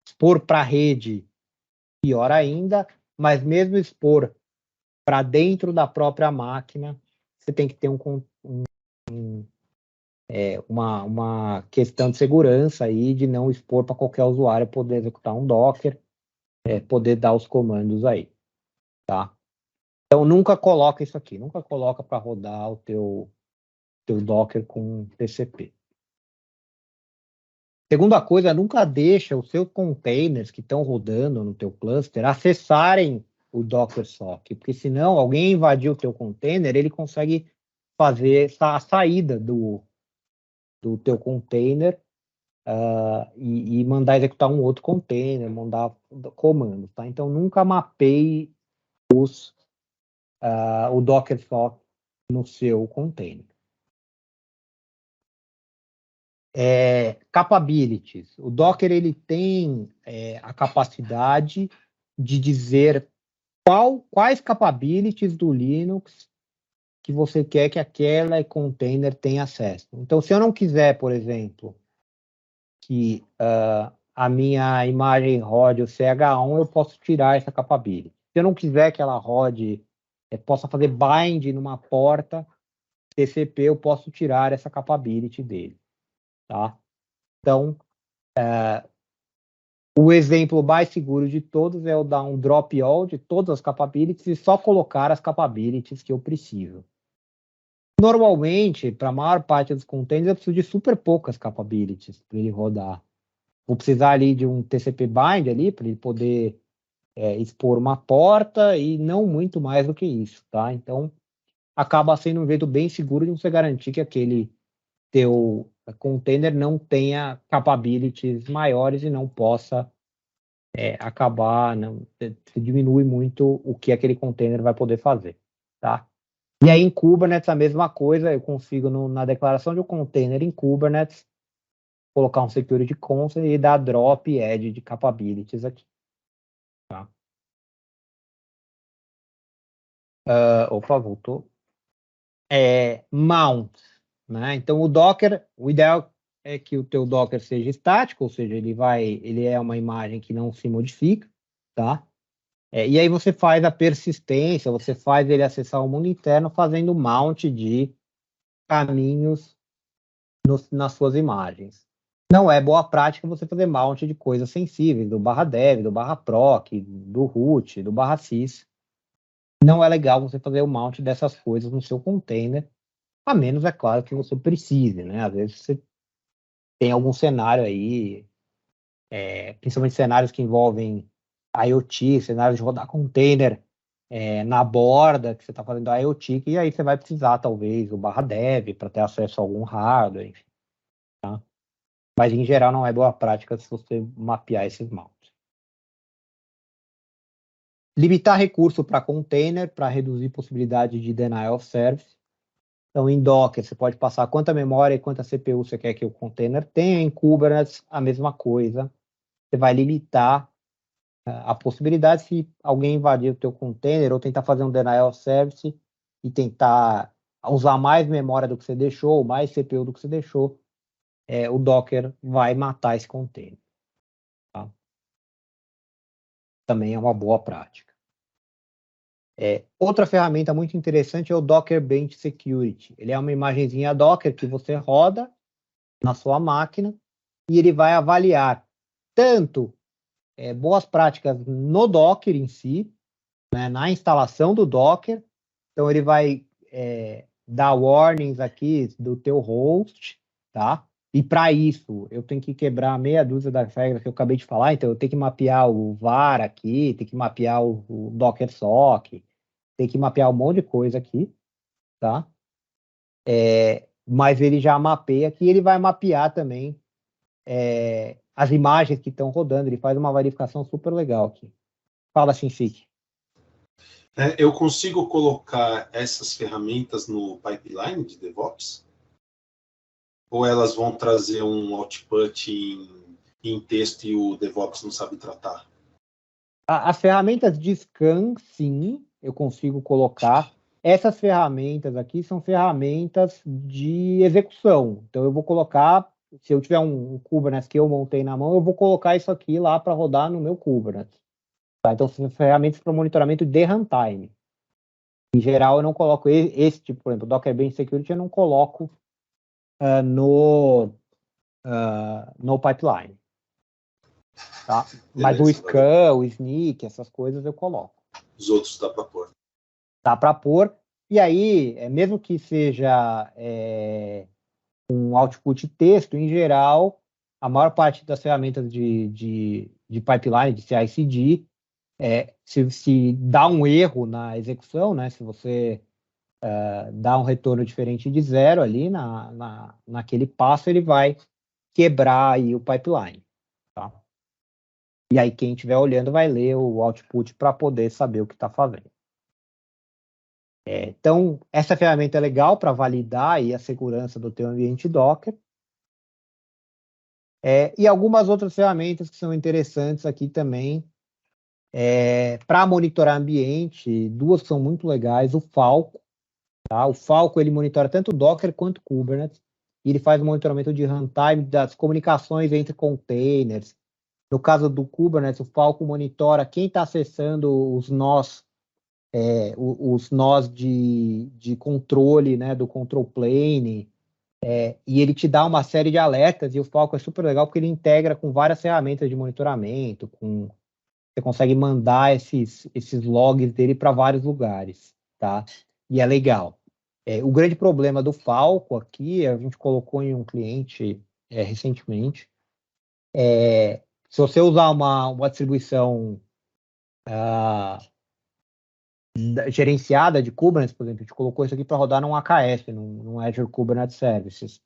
Expor para a rede, pior ainda, mas mesmo expor para dentro da própria máquina, você tem que ter uma questão de segurança aí, de não expor para qualquer usuário poder executar um Docker, poder dar os comandos aí, tá? Então, nunca coloca isso aqui, nunca coloca para rodar o teu Docker com TCP. Segunda coisa, nunca deixa os seus containers que estão rodando no teu cluster acessarem o Docker SOC, porque senão alguém invadir o teu container, ele consegue fazer a saída do teu container e mandar executar um outro container, mandar comando, tá? Então, nunca mapeie o Docker SOC no seu container. Capabilities. O Docker ele tem a capacidade de dizer quais capabilities do Linux que você quer que aquela container tenha acesso. Então, se eu não quiser, por exemplo, que a minha imagem rode o CH1, eu posso tirar essa capability. Se eu não quiser que ela rode, possa fazer bind numa porta TCP, eu posso tirar essa capability dele. Tá? Então, o exemplo mais seguro de todos é eu dar um drop all de todas as capabilities e só colocar as capabilities que eu preciso. Normalmente, para a maior parte dos containers, eu preciso de super poucas capabilities para ele rodar. Vou precisar ali de um TCP bind ali para ele poder expor uma porta e não muito mais do que isso, tá? Então, acaba sendo um jeito bem seguro de você garantir que aquele teu container não tenha capabilities maiores e não possa acabar, não, se diminui muito o que aquele container vai poder fazer, tá? E aí em Kubernetes a mesma coisa, eu consigo na declaração de um container em Kubernetes colocar um security console e dar drop e add de capabilities aqui. Tá? Opa, voltou. Mount, né? Então o Docker, o ideal é que o teu Docker seja estático, ou seja, ele é uma imagem que não se modifica, tá? E aí você faz a persistência, você faz ele acessar o mundo interno fazendo mount de caminhos nas suas imagens. Não é boa prática você fazer mount de coisas sensíveis, do /dev, do /proc, do root, do /sys. Não é legal você fazer o mount dessas coisas no seu container, a menos, é claro, que você precise, né? Às vezes você tem algum cenário aí, principalmente cenários que envolvem IoT, cenários de rodar container na borda, que você está fazendo IoT, e aí você vai precisar, talvez, o /dev para ter acesso a algum hardware, enfim. Tá? Mas, em geral, não é boa prática se você mapear esses mounts. Limitar recurso para container, para reduzir possibilidade de denial of service. Então, em Docker, você pode passar quanta memória e quanta CPU você quer que o container tenha. Em Kubernetes, a mesma coisa. Você vai limitar a possibilidade, se alguém invadir o teu container ou tentar fazer um denial of service e tentar usar mais memória do que você deixou, mais CPU do que você deixou, o Docker vai matar esse container. Tá? Também é uma boa prática. Outra ferramenta muito interessante é o Docker Bench Security. Ele é uma imagenzinha Docker que você roda na sua máquina e ele vai avaliar tanto boas práticas no Docker em si, né, na instalação do Docker. Então, ele vai dar warnings aqui do teu host, tá? E para isso, eu tenho que quebrar meia dúzia das regras que eu acabei de falar. Então, eu tenho que mapear o var aqui, tenho que mapear o Docker SOC, tenho que mapear um monte de coisa aqui, tá? Mas ele já mapeia aqui, ele vai mapear também as imagens que estão rodando. Ele faz uma verificação super legal aqui. Fala, Shinfik. Eu consigo colocar essas ferramentas no pipeline de DevOps? Ou elas vão trazer um output em texto e o DevOps não sabe tratar? As ferramentas de scan, sim, eu consigo colocar. Essas ferramentas aqui são ferramentas de execução. Então, eu vou colocar, se eu tiver um Kubernetes que eu montei na mão, eu vou colocar isso aqui lá para rodar no meu Kubernetes. Tá? Então, são ferramentas para monitoramento de runtime. Em geral, eu não coloco esse tipo, por exemplo, Docker Bench Security, eu não coloco no pipeline. Tá? Mas o scan, o sneak, essas coisas eu coloco. Os outros dá para pôr. Dá para pôr. E aí, mesmo que seja um output texto, em geral, a maior parte das ferramentas de pipeline, de CI/CD, se dá um erro na execução, né? Se você dá um retorno diferente de zero ali naquele passo, ele vai quebrar aí o pipeline. Tá? E aí quem estiver olhando vai ler o output para poder saber o que está fazendo. Então, essa ferramenta é legal para validar aí a segurança do teu ambiente Docker. E algumas outras ferramentas que são interessantes aqui também Para monitorar ambiente, duas que são muito legais, o Falco. Tá? O Falco ele monitora tanto Docker quanto Kubernetes, e ele faz o monitoramento de runtime das comunicações entre containers. No caso do Kubernetes, o Falco monitora quem está acessando os nós, os nós de controle, né, do control plane, e ele te dá uma série de alertas, e o Falco é super legal porque ele integra com várias ferramentas de monitoramento, você consegue mandar esses logs dele para vários lugares, tá? E é legal. O grande problema do Falco aqui, a gente colocou em um cliente recentemente, se você usar uma distribuição gerenciada de Kubernetes, por exemplo, a gente colocou isso aqui para rodar num AKS, num Azure Kubernetes Services,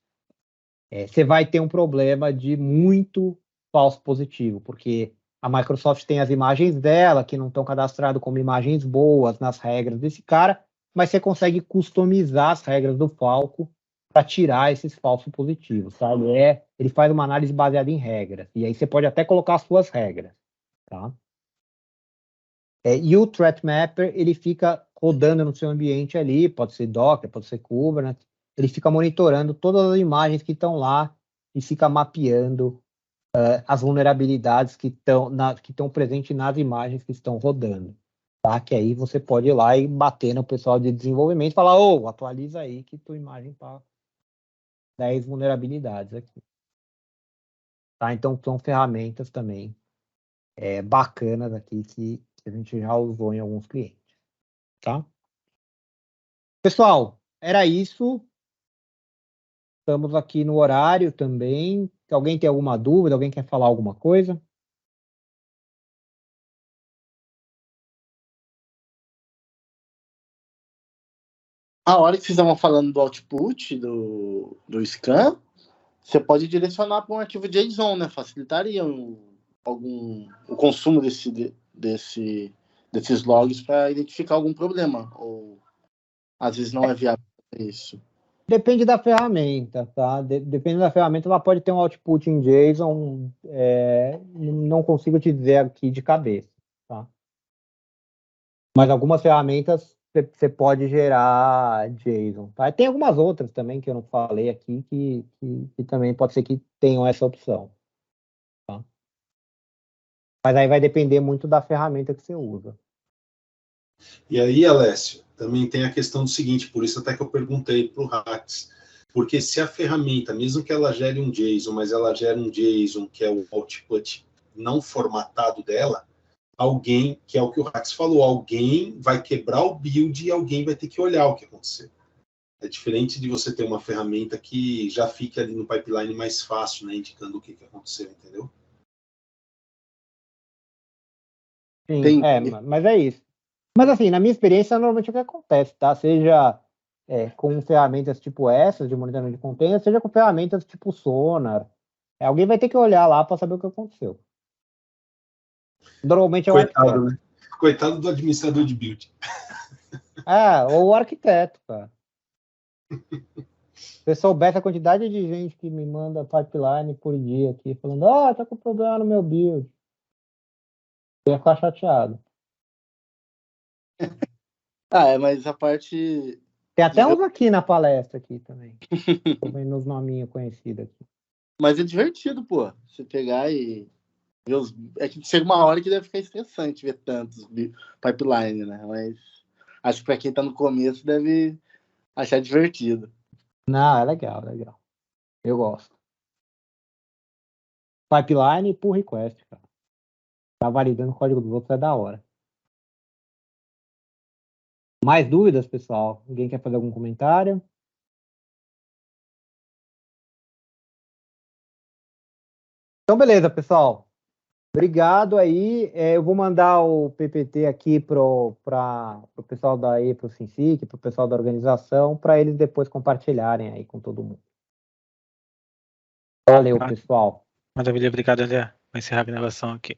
você vai ter um problema de muito falso positivo, porque a Microsoft tem as imagens dela, que não estão cadastradas como imagens boas nas regras desse cara, mas você consegue customizar as regras do Falco para tirar esses falsos positivos, sabe? Ele faz uma análise baseada em regras, e aí você pode até colocar as suas regras, tá? E o Threat Mapper, ele fica rodando no seu ambiente ali, pode ser Docker, pode ser Kubernetes, ele fica monitorando todas as imagens que estão lá e fica mapeando as vulnerabilidades que estão presentes nas imagens que estão rodando. Tá? Que aí você pode ir lá e bater no pessoal de desenvolvimento e falar, atualiza aí que tua imagem está 10 vulnerabilidades aqui. Tá? Então são ferramentas também bacanas aqui que a gente já usou em alguns clientes. Tá? Pessoal, era isso. Estamos aqui no horário também. Alguém tem alguma dúvida? Alguém quer falar alguma coisa? A hora que vocês estavam falando do output, do scan, você pode direcionar para um arquivo JSON, né? Facilitaria o consumo desses logs para identificar algum problema. Ou às vezes não é viável isso. Depende da ferramenta, tá? Depende da ferramenta, ela pode ter um output em JSON, não consigo te dizer aqui de cabeça, tá? Mas algumas ferramentas você pode gerar JSON, tá? E tem algumas outras também que eu não falei aqui que também pode ser que tenham essa opção, tá? Mas aí vai depender muito da ferramenta que você usa. E aí, Alessio, também tem a questão do seguinte, por isso até que eu perguntei para o Hacks, porque se a ferramenta, mesmo que ela gere um JSON, mas ela gera um JSON que é o output não formatado dela, alguém, que é o que o Hacks falou, alguém vai quebrar o build e alguém vai ter que olhar o que aconteceu. É diferente de você ter uma ferramenta que já fica ali no pipeline mais fácil, né, indicando o que aconteceu, entendeu? Sim, mas é isso. Mas assim, na minha experiência, normalmente é o que acontece, tá? Seja com ferramentas tipo essas, de monitoramento de container, seja com ferramentas tipo Sonar. Alguém vai ter que olhar lá para saber o que aconteceu. Normalmente é o arquiteto. Né? Coitado do administrador de build. Ou o arquiteto, cara. Se eu soubesse a quantidade de gente que me manda pipeline por dia aqui, falando, tá com problema no meu build. Eu ia ficar chateado. Mas a parte... Tem até uns aqui na palestra aqui também. Tô vendo os nominhos conhecidos aqui. Mas é divertido, pô. Você pegar e ver os... É que chega uma hora que deve ficar estressante ver tantos pipeline, né? Mas acho que pra quem tá no começo deve achar divertido. Não, é legal, legal. Eu gosto. Pipeline e pull request, cara. Tá validando o código dos outros é da hora. Mais dúvidas, pessoal? Alguém quer fazer algum comentário? Então, beleza, pessoal. Obrigado aí. Eu vou mandar o PPT aqui para o pessoal daí, para o SimSIC, para o pessoal da organização, para eles depois compartilharem aí com todo mundo. Valeu, pessoal. Maravilha, obrigado, André. Vou encerrar a gravação aqui.